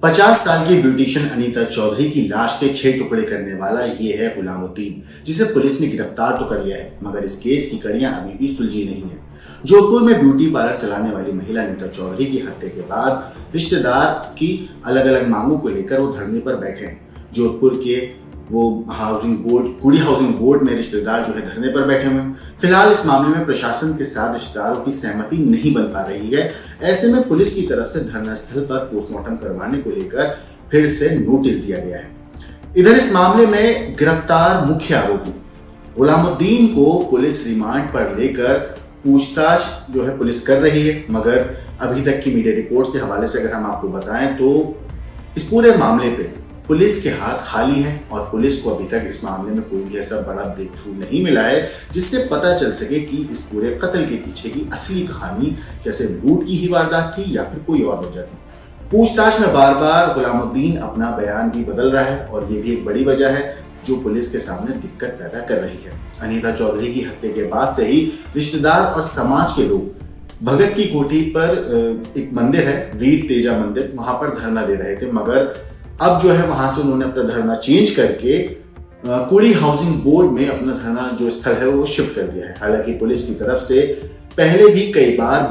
50 साल की ब्यूटिशियन अनीता चौधरी की लाश के 6 टुकड़े करने वाला ये है गुलामुद्दीन, जिसे पुलिस ने गिरफ्तार तो कर लिया है, मगर इस केस की कड़ियां अभी भी सुलझी नहीं है। जोधपुर में ब्यूटी पार्लर चलाने वाली महिला अनीता चौधरी की हत्या के बाद रिश्तेदार की अलग अलग मांगों को लेकर वो धरने पर बैठे हैं। जोधपुर के वो कुड़ी हाउसिंग बोर्ड में रिश्तेदार जो है धरने पर बैठे हुए हैं। फिलहाल इस मामले में प्रशासन के साथ रिश्तेदारों की सहमति नहीं बन पा रही है। ऐसे में पुलिस की तरफ से धरना स्थल पर पोस्टमार्टम करवाने को लेकर फिर से नोटिस दिया गया है। इधर इस मामले में गिरफ्तार मुख्य आरोपी गुलामुद्दीन को पुलिस रिमांड पर लेकर पूछताछ जो है पुलिस कर रही है, मगर अभी तक की मीडिया रिपोर्ट्स के हवाले से अगर हम आपको बताएं तो इस पूरे मामले पे पुलिस के हाथ खाली हैं और पुलिस को अभी तक इस मामले में कोई भी ऐसा बड़ा ब्रेक थ्रू नहीं मिला है जिससे पता चल सके कि इस पूरे कत्ल के पीछे की असली कहानी कैसे लूट की ही वारदात थी या फिर कोई और वजह थी। पूछताछ में बार बार गुलामुद्दीन अपना बयान भी बदल रहा है और ये भी एक बड़ी वजह है जो पुलिस के सामने दिक्कत पैदा कर रही है। अनीता चौधरी की हत्या के बाद से ही रिश्तेदार और समाज के लोग भगत की कोठी पर एक मंदिर है, वीर तेजा मंदिर, वहां पर धरना दे रहे थे, मगर अब जो है वहां से उन्होंने अपना धरना चेंज करके कुड़ी हाउसिंग बोर्ड में अपना धरना जो स्थल है वो शिफ्ट कर दिया है। हालांकि पुलिस की तरफ से पहले भी कई बार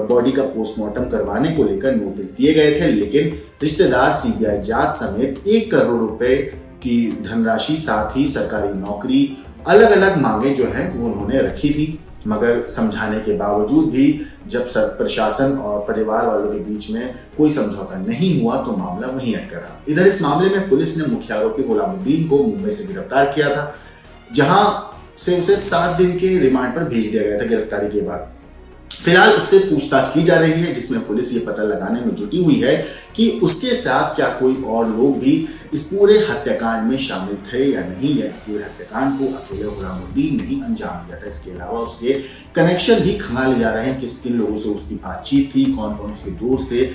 बॉडी का पोस्टमार्टम करवाने को लेकर नोटिस दिए गए थे, लेकिन रिश्तेदार सीबीआई जांच समेत 1 करोड़ रुपए की धनराशि, साथ ही सरकारी नौकरी, अलग अलग मांगे जो है वो उन्होंने रखी थी, मगर समझाने के बावजूद भी जब प्रशासन और परिवार वालों के बीच में कोई समझौता नहीं हुआ तो मामला वहीं अटका रहा। इधर इस मामले में पुलिस ने मुख्य आरोपी गुलामुद्दीन को मुंबई से गिरफ्तार किया था, जहां से उसे 7 दिन के रिमांड पर भेज दिया गया था गिरफ्तारी के बाद। फिलहाल उससे पूछताछ की जा रही है, जिसमें पुलिस ये पता लगाने में जुटी हुई है कि उसके साथ क्या कोई और लोग भी इस पूरे हत्याकांड में शामिल थे या नहीं, या इस पूरे हत्याकांड को अकेले गुलामुद्दीन ने ही अंजाम दिया था। इसके अलावा उसके कनेक्शन भी खंगाले जा रहे हैं, किस किन लोगों से उसकी बातचीत थी, कौन कौन उसके दोस्त थे,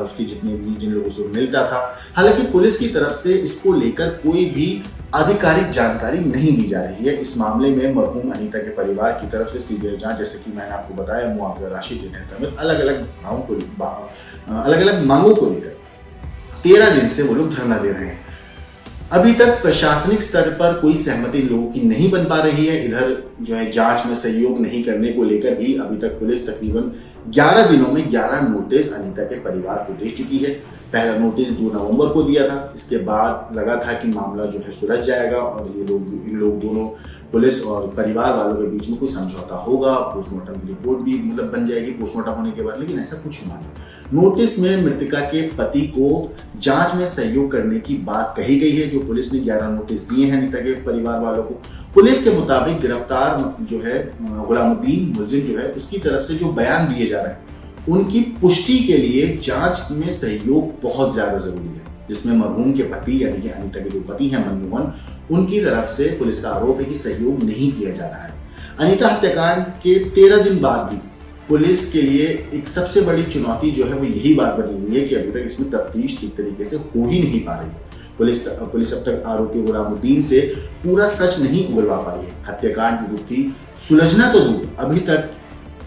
उसके जिन लोगों से मिलता था। हालांकि पुलिस की तरफ से इसको लेकर कोई भी आधिकारिक जानकारी नहीं दी जा रही है। इस मामले में मरहूम अनीता के परिवार की तरफ से सीबीआई जांच, जैसे कि मैंने आपको बताया, मुआवजा राशि देने समेत अलग अलग मांगों को लेकर 13 दिन से वो लोग धरना दे रहे हैं। अभी तक प्रशासनिक स्तर पर कोई सहमति लोगों की नहीं बन पा रही है। इधर जो है जांच में सहयोग नहीं करने को लेकर भी अभी तक पुलिस तकरीबन 11 दिनों में 11 नोटिस अनीता के परिवार को दे चुकी है। पहला नोटिस 2 नवंबर को दिया था। इसके बाद लगा था कि मामला जो है सुलझ जाएगा और इन लोग दोनों पुलिस और परिवार वालों के बीच में कोई समझौता होगा, पोस्टमार्टम की रिपोर्ट भी बन जाएगी पोस्टमार्टम होने के बाद, लेकिन ऐसा कुछ हुआ नहीं। नोटिस में मृतका के पति को जांच में सहयोग करने की बात कही गई है, जो पुलिस ने 11 नोटिस दिए हैं अनीता के परिवार वालों को। पुलिस के मुताबिक गिरफ्तार जो है गुलामुद्दीन मुलजिम जो है, उसकी तरफ से जो बयान दिए जा रहे हैं उनकी पुष्टि के लिए जांच में सहयोग बहुत ज्यादा जरूरी है, जिसमें मरहूम के पति यानी कि अनीता के जो पति हैं मनमोहन, उनकी तरफ से पुलिस का आरोप है कि सहयोग नहीं किया जा रहा है। अनीता हत्याकांड के 13 दिन बाद भी पुलिस के लिए एक सबसे बड़ी चुनौती जो है वो यही बात बनी हुई है कि अभी तक इसमें तफ्तीश ठीक तरीके से हो ही नहीं पा रही है। पुलिस अब तक आरोपी गुलामुद्दीन से पूरा सच नहीं उगलवा पाई है। हत्याकांड की गुत्थी सुलझना तो दूर, अभी तक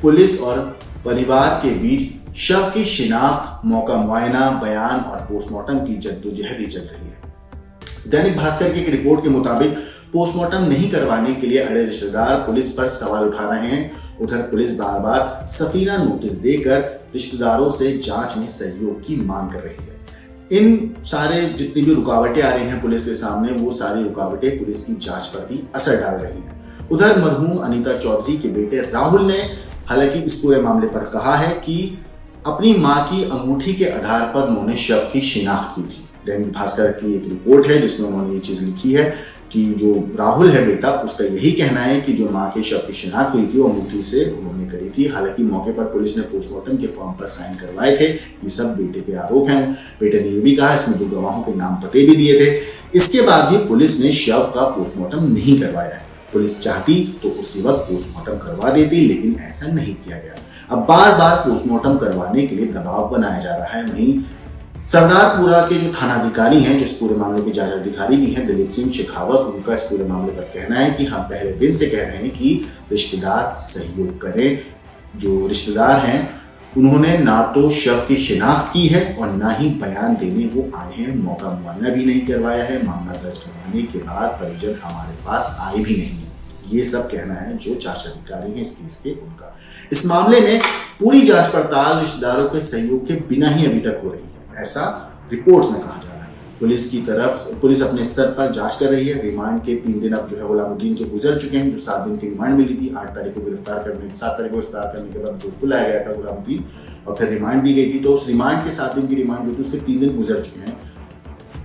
पुलिस और परिवार के बीच शव की शिनाख्त, मौका मुआयना, बयान और पोस्टमार्टम की जद्दोजहद ही चल रही है। दैनिक भास्कर की एक रिपोर्ट के मुताबिक पोस्टमार्टम नहीं करवाने के लिए अड़े रिश्तेदार पुलिस पर सवाल उठा रहे हैं। उधर पुलिस बार बार सफीना नोटिस देकर रिश्तेदारों से जांच में सहयोग की मांग कर रही है। इन सारे जितनी भी रुकावटें आ रही हैं पुलिस के सामने, वो सारी रुकावटें पुलिस की जांच पर भी असर डाल रही हैं। उधर मरहूम अनीता चौधरी के बेटे राहुल ने हालांकि इस पूरे मामले पर कहा है कि अपनी मां की अंगूठी के आधार पर उन्होंने शव की शिनाख्त की थी। दैनिक भास्कर की एक रिपोर्ट है जिसमें उन्होंने ये चीज लिखी है कि जो राहुल है बेटा, उसका यही कहना है कि जो मां के शव की शिनाख्त हुई थी वो अंगूठी से उन्होंने करी थी। हालांकि मौके पर पुलिस ने पोस्टमार्टम के फॉर्म पर साइन करवाए थे। ये सब बेटे के आरोप हैं। बेटे ने ये भी कहा, इसमें 2 गवाहों के नाम पते भी दिए थे। इसके बाद भी पुलिस ने शव का पोस्टमार्टम नहीं करवाया है। पुलिस चाहती तो उसी वक्त पोस्टमार्टम करवा देती, लेकिन ऐसा नहीं किया गया। अब बार बार पोस्टमार्टम करवाने के लिए दबाव बनाया जा रहा है। वहीं सरदारपुरा के जो थानाधिकारी हैं, जो इस पूरे मामले के जांच अधिकारी भी हैं, दिलीप सिंह शेखावत, उनका इस पूरे मामले पर कहना है कि हम पहले दिन से कह रहे हैं कि रिश्तेदार सहयोग करें। जो रिश्तेदार हैं उन्होंने ना तो शव की शिनाख्त की है और ना ही बयान देने वो आए हैं। मौका मुआयना भी नहीं करवाया है। मामला दर्ज करवाने के बाद परिजन हमारे पास आए भी नहीं है। ये सब कहना है जो जांच अधिकारी हैं इस केस के उनका। इस मामले में पूरी जांच पड़ताल रिश्तेदारों के सहयोग के बिना ही अभी तक हो रही है, ऐसा रिपोर्ट में कहा जा रहा है। पुलिस अपने स्तर पर जांच कर रही है। रिमांड के 3 दिन अब जो है गुलामुद्दीन के गुजर चुके हैं। जो 7 दिन की रिमांड मिली थी, 7 तारीख को गिरफ्तार करने के बाद जोधपुर लाया गया था गुलामुद्दीन और फिर रिमांड दी गई थी। तो उस रिमांड के 7 दिन की रिमांड जो थी उसके 3 दिन गुजर चुके हैं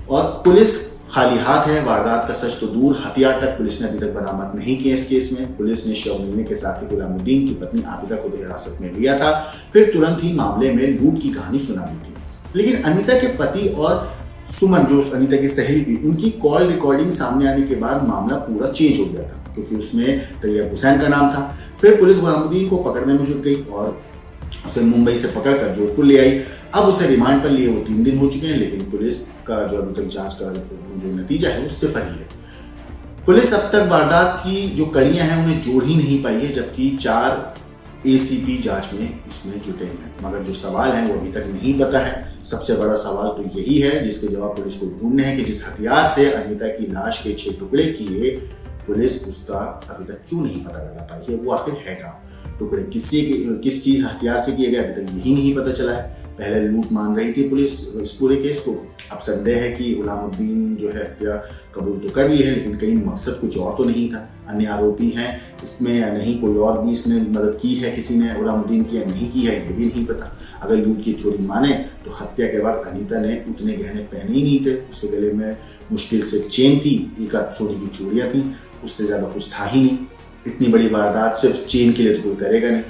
और पुलिस खाली हाथ है। वारदात का सच तो दूर, हथियार तक पुलिस ने अभी तक बरामद नहीं किया। इस केस में पुलिस ने शव मिलने के साथ ही गुलामुद्दीन की पत्नी आबिदा को हिरासत में लिया था। फिर तुरंत ही मामले में लूट की कहानी सुना दी थी। लेकिन अनीता के पति और सुमन, जो अनीता की सहेली थी, उनकी कॉल रिकॉर्डिंग सामने आने के बाद मामला पूरा चेंज हो गया था, क्योंकि उसमें तैयब हुसैन का नाम था। फिर पुलिस गुलामुद्दीन को पकड़ने में जुट गई और उसे मुंबई से पकड़कर जोधपुर ले आई। अब उसे रिमांड पर लिए वो 3 दिन हो चुके हैं, लेकिन पुलिस का जो अभी तक जांच का जो नतीजा है वो सिफर ही है। पुलिस अब तक वारदात की जो कड़ियां हैं उन्हें जोड़ ही नहीं पाई है, जबकि 4 ACP जांच में इसमें जुटे हैं। मगर जो सवाल है वो अभी तक नहीं पता है। सबसे बड़ा सवाल तो यही है जिसके जवाब पुलिस को ढूंढने हैं कि जिस हथियार से अनीता की लाश के 6 टुकड़े किए, पुलिस उसका अभी तक क्यों नहीं पता लगा पाई है। वो आखिर है कहाँ? टुकड़े किस चीज हथियार से किए गए अभी तक यही नहीं पता चला है। पहले लूट मान रही थी पुलिस इस पूरे केस को। अब संदेह है कि गुलामुद्दीन जो है हत्या कबूल तो कर ली है, लेकिन कहीं मकसद कुछ और तो नहीं था। अन्य आरोपी हैं इसमें या नहीं, कोई और भी इसमें मदद की है किसी ने गुलामुद्दीन की या नहीं की है, ये भी नहीं पता। अगर लूट की थ्योरी माने तो हत्या के बाद अनीता ने उतने गहने पहने ही नहीं थे। उसके गले में मुश्किल से चेन थी, 1 आध सोने की चूड़ियाँ थी, उससे ज़्यादा कुछ था ही नहीं। इतनी बड़ी वारदात सिर्फ चेन के लिए तो कोई करेगा नहीं।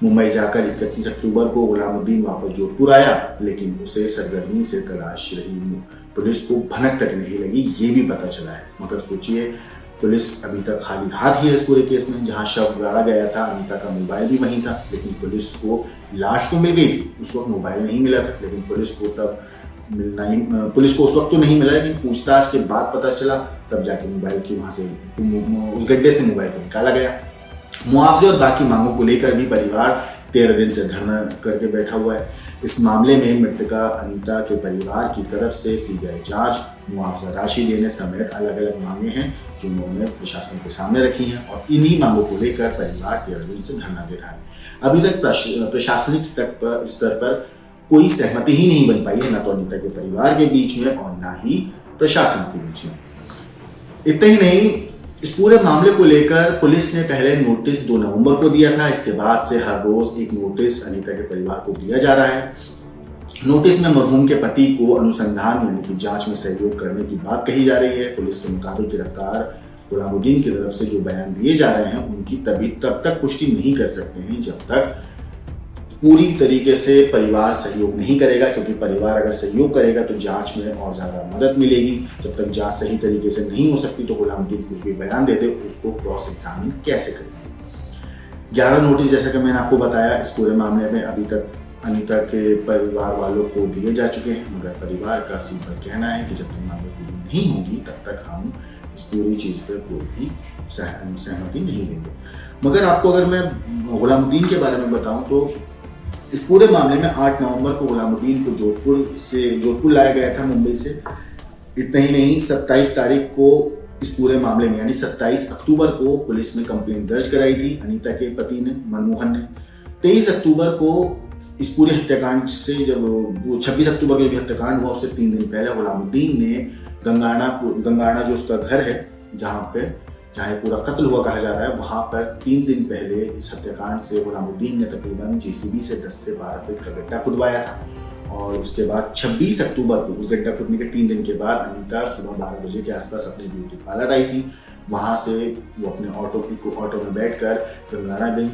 मुंबई जाकर 31 अक्टूबर को गुलामुद्दीन वापस जोधपुर आया, लेकिन उसे सरगर्मी से तलाश रही पुलिस को भनक तक नहीं लगी, ये भी पता चला है। मगर सोचिए, पुलिस अभी तक खाली हाथ ही है इस पूरे केस में। जहां शव गाड़ा गया था, अनीता का मोबाइल भी वहीं था, लेकिन पुलिस को लाश तो मिल गई थी, उस वक्त मोबाइल नहीं मिला था। लेकिन पुलिस को उस वक्त तो नहीं मिला, लेकिन पूछताछ के बाद पता चला, तब जाके मोबाइल की वहां से उस गड्ढे से मोबाइल को निकाला गया। मुआवजे और बाकी मांगों को लेकर भी परिवार 13 दिन से धरना करके बैठा हुआ है। इस मामले में मृतका अनीता के परिवार की तरफ से CBI जांच, मुआवजा राशि देने समेत अलग अलग मांगे हैं जो उन्होंने प्रशासन के सामने रखी हैं और इन्हीं मांगों को लेकर परिवार 13 दिन से धरना दे रहा है। अभी तक प्रशासनिक स्तर पर कोई सहमति ही नहीं बन पाई है, न तो अनीता के परिवार के बीच में और न ही प्रशासन के बीच में। इतना ही नहीं, इस पूरे मामले को लेकर पुलिस ने पहले नोटिस 2 नवंबर को दिया था। इसके बाद से हर रोज एक नोटिस अनीता के परिवार को दिया जा रहा है। नोटिस में मरहूम के पति को अनुसंधान यानी कि जांच में सहयोग करने की बात कही जा रही है। पुलिस के मुताबिक गिरफ्तार गुलामुद्दीन की तरफ से जो बयान दिए जा रहे हैं उनकी तब तक पुष्टि नहीं कर सकते हैं जब तक पूरी तरीके से परिवार सहयोग नहीं करेगा, क्योंकि परिवार अगर सहयोग करेगा तो जांच में और ज़्यादा मदद मिलेगी। जब तक जांच सही तरीके से नहीं हो सकती तो गुलामुद्दीन कुछ भी बयान दे दे, उसको क्रॉस एग्जामिन कैसे करेंगे। 11 नोटिस जैसा कि मैंने आपको बताया इस पूरे मामले में अभी तक अनीता के परिवार वालों को दिए जा चुके हैं, मगर परिवार का सिंपल कहना है कि जब तक मांगे पूरी नहीं होंगी तब तक हम इस पूरी चीज़ पर कोई भी सहमति नहीं देंगे। मगर आपको अगर मैं गुलामुद्दीन के बारे में बताऊं तो इस पूरे मामले में 8 नवंबर को गुलामुद्दीन को जोधपुर लाया गया था मुंबई से। इतना ही नहीं, 27 तारीख को इस पूरे मामले में यानी 27 अक्टूबर को पुलिस में कंप्लेंट दर्ज कराई थी अनीता के पति ने, मनमोहन ने। 23 अक्टूबर को इस पूरे हत्याकांड से, जब 26 अक्टूबर को जब हत्याकांड हुआ उससे 3 दिन पहले गुलामुद्दीन ने गंगाना जो उसका घर है जहाँ पूरा कत्ल हुआ कहा जा रहा है, वहां पर 3 दिन पहले इस हत्याकांड से गुलामुद्दीन ने तकरीबन JCB से 10 से 12 फीट का गड्ढा खुदवाया था। और उसके बाद 26 अक्टूबर को उस गड्ढा खुदने के 3 दिन के बाद अनीता सुबह 12 बजे के आसपास अपने ब्यूटी पार्लर आई थी। वहां से वो अपने ऑटो में बैठकर गंगाना गई।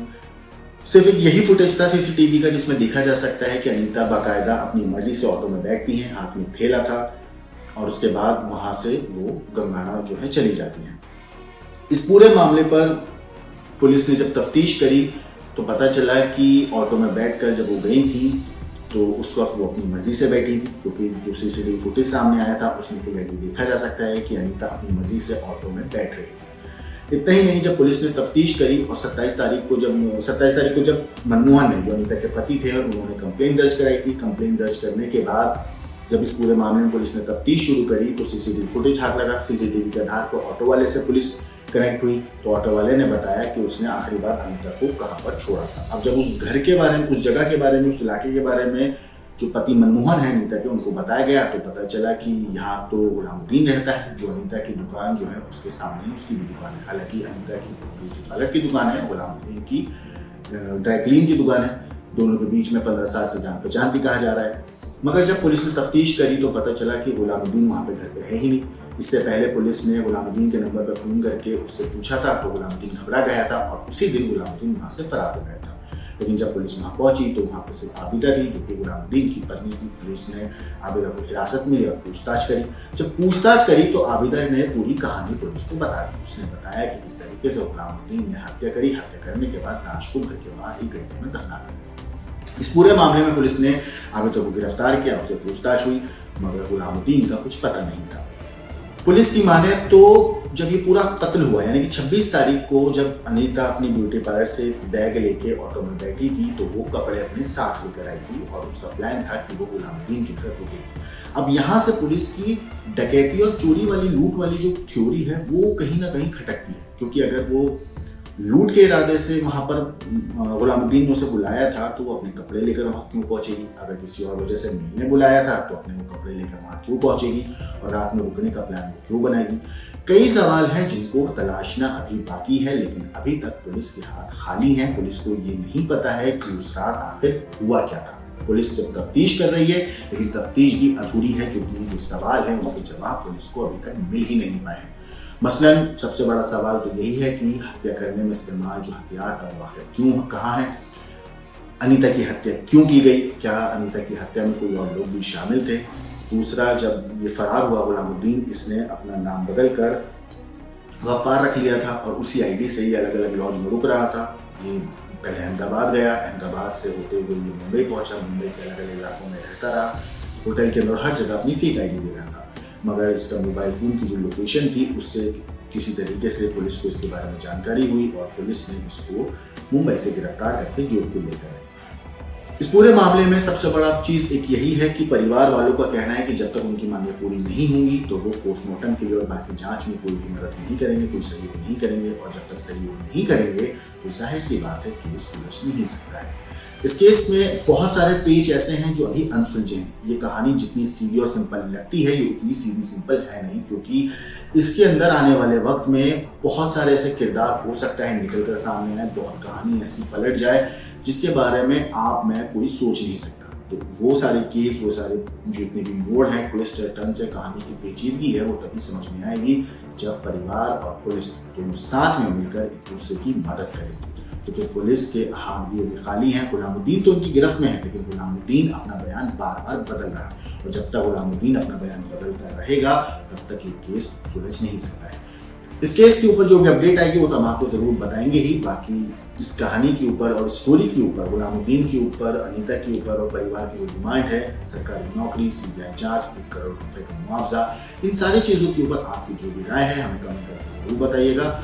सिर्फ एक यही फुटेज था CCTV का जिसमें देखा जा सकता है कि अनीता बाकायदा अपनी मर्जी से ऑटो में बैठती हैं, हाथ में थैला था, और उसके बाद वहां से वो गंगाना जो है चली जाती हैं। इस पूरे मामले पर पुलिस ने जब तफ्तीश करी तो पता चला कि ऑटो में बैठकर जब वो गई थी तो उस वक्त वो अपनी मर्जी से बैठी थी, क्योंकि जो CCTV फुटेज सामने आया था उसमें क्लियरली देखा जा सकता है कि अनीता अपनी मर्जी से ऑटो में बैठ रही थी। इतना ही नहीं, जब पुलिस ने तफ्तीश करी और 27 तारीख को जब मनमोहन ने, जो अनीता के पति थे, उन्होंने कंप्लेन दर्ज कराई थी। कंप्लेन दर्ज करने के बाद जब इस पूरे मामले में पुलिस ने तफ्तीश शुरू करी तो सीसीटीवी फुटेज हाथ लगा। सीसीटीवी के आधार पर ऑटो वाले से पुलिस कनेक्ट हुई तो ऑटो वाले ने बताया कि उसने आखिरी बार अनीता को कहाँ पर छोड़ा था। अब जब उस घर के बारे में, उस जगह के बारे में, उस इलाके के बारे में जो पति मनमोहन है अनीता के, उनको बताया गया तो पता चला कि यहाँ तो गुलामुद्दीन रहता है, जो अनीता की दुकान जो है उसके सामने उसकी भी दुकान है। हालांकि अनीता की ब्यूटी पार्लर की दुकान है, गुलामुद्दीन की ड्राई क्लीन की दुकान है। दोनों के बीच में 15 साल से जान पहचान थी कहा जा रहा है। मगर जब पुलिस ने तफ्तीश करी तो पता चला कि गुलामुद्दीन वहाँ पे घर पे है ही नहीं। इससे पहले पुलिस ने गुलामुद्दीन के नंबर पर फोन करके उससे पूछा था तो गुलामुद्दीन घबरा गया था और उसी दिन गुलामुद्दीन वहाँ से फरार हो गया था। लेकिन जब पुलिस वहाँ पहुंची तो वहाँ पे सिर्फ आबिदा थी, जो कि गुलामुद्दीन की पत्नी थी। पुलिस ने आबिदा को हिरासत में लिया और पूछताछ करी। जब पूछताछ करी तो आबिदा ने पूरी कहानी पुलिस को बता दी। उसने बताया कि किस तरीके से गुलामुद्दीन ने हत्या करी। हत्या करने के बाद लाश को घर के बाहर ही गड्ढे में दफना दिया। इस पूरे मामले में पुलिस ने आबिदा को गिरफ्तार किया, उससे पूछताछ हुई, मगर गुलामुद्दीन का कुछ पता नहीं था। पुलिस की माने तो जब ये पूरा कत्ल हुआ, यानी कि 26 तारीख को जब अनीता अपनी ब्यूटी पार्लर से बैग लेके ऑटो में बैठी थी तो वो कपड़े अपने साथ लेकर आई थी और उसका प्लान था कि वो गुलामुद्दीन के घर रुकेगी। अब यहाँ से पुलिस की डकैती और चोरी वाली, लूट वाली जो थ्योरी है वो कहीं ना कहीं खटकती है, क्योंकि अगर वो लूट के इरादे से वहां पर गुलामुद्दीन ने उसे बुलाया था तो वो अपने कपड़े लेकर वहां क्यों पहुंचेगी? अगर किसी और वजह से मिलने बुलाया था तो अपने वो कपड़े लेकर वहां क्यों पहुंचेगी और रात में रुकने का प्लान वो क्यों बनाएगी? कई सवाल हैं जिनको तलाशना अभी बाकी है, लेकिन अभी तक पुलिस के हाथ खाली हैं। पुलिस को ये नहीं पता है कि उस रात आखिर हुआ क्या था। पुलिस सिर्फ तफ्तीश कर रही है, लेकिन तफ्तीश भी अधूरी है, क्योंकि जो सवाल है उनके जवाब पुलिस को अभी तक मिल ही नहीं पाए हैं। मसलन सबसे बड़ा सवाल तो यही है कि हत्या करने में इस्तेमाल जो हथियार था वो आखिर क्यों, कहाँ है? अनीता की हत्या क्यों की गई? क्या अनीता की हत्या में कोई और लोग भी शामिल थे? दूसरा, जब ये फरार हुआ गुलामुद्दीन, इसने अपना नाम बदल कर गफ्फार रख लिया था और उसी आईडी से ही अलग अलग लॉज में रुक रहा था। ये पहले अहमदाबाद गया, अहमदाबाद से होते हुए ये मुंबई पहुंचा, मुंबई के अलग अलग इलाकों में रहता रहा, होटल के अंदर हर जगह अपनी फेक आईडी दे रहा था। मगर इसका मोबाइल फ़ोन की जो लोकेशन थी उससे किसी तरीके से पुलिस को इसके बारे में जानकारी हुई और पुलिस ने इसको मुंबई से गिरफ्तार करके जोधपुर लेकर आई। इस पूरे मामले में सबसे बड़ा चीज़ एक यही है कि परिवार वालों का कहना है कि जब तक उनकी मांगें पूरी नहीं होंगी तो वो पोस्टमार्टम के लिए और बाकी जांच में कोई भी मदद नहीं करेंगे, कोई सहयोग नहीं करेंगे। और जब तक सहयोग नहीं करेंगे तो जाहिर सी बात है केस सुलझ नहीं सकता है। इस केस में बहुत सारे पेज ऐसे हैं जो अभी अनसुलझे हैं। ये कहानी जितनी सीधी और सिंपल लगती है, ये उतनी सीधी सिंपल है नहीं, क्योंकि इसके अंदर आने वाले वक्त में बहुत सारे ऐसे किरदार हो सकता है निकल कर सामने आए, बहुत कहानी ऐसी पलट जाए जिसके बारे में आप मैं कोई सोच नहीं सकता। तो वो सारे केस, वो सारे जितने भी मोड़ हैं, ट्विस्ट है, टर्न्स है, कहानी की पेचीदगी है, वो तभी समझ में आएगी जब परिवार और पुलिस दोनों साथ में मिलकर एक दूसरे की मदद करेंगे। क्योंकि पुलिस के हाथ भी अभी खाली हैं। गुलामुद्दीन तो उनकी गिरफ्त में है, लेकिन गुलामुद्दीन अपना बयान बार बार बदल रहा है और जब तक गुलामुद्दीन अपना बयान बदलता रहेगा तब तक ये केस सुलझ नहीं सकता है। इस केस के ऊपर जो भी अपडेट आएगी वो तो हम आपको जरूर बताएंगे ही। बाकी इस कहानी के ऊपर और स्टोरी के ऊपर, गुलामुद्दीन के ऊपर, अनीता के ऊपर और परिवार की जो डिमांड है, सरकारी नौकरी, सीबीआई जांच, 1 करोड़ रुपए का मुआवजा, इन सारी चीजों के ऊपर आपकी जो भी राय है हमें कमेंट करके जरूर बताइएगा।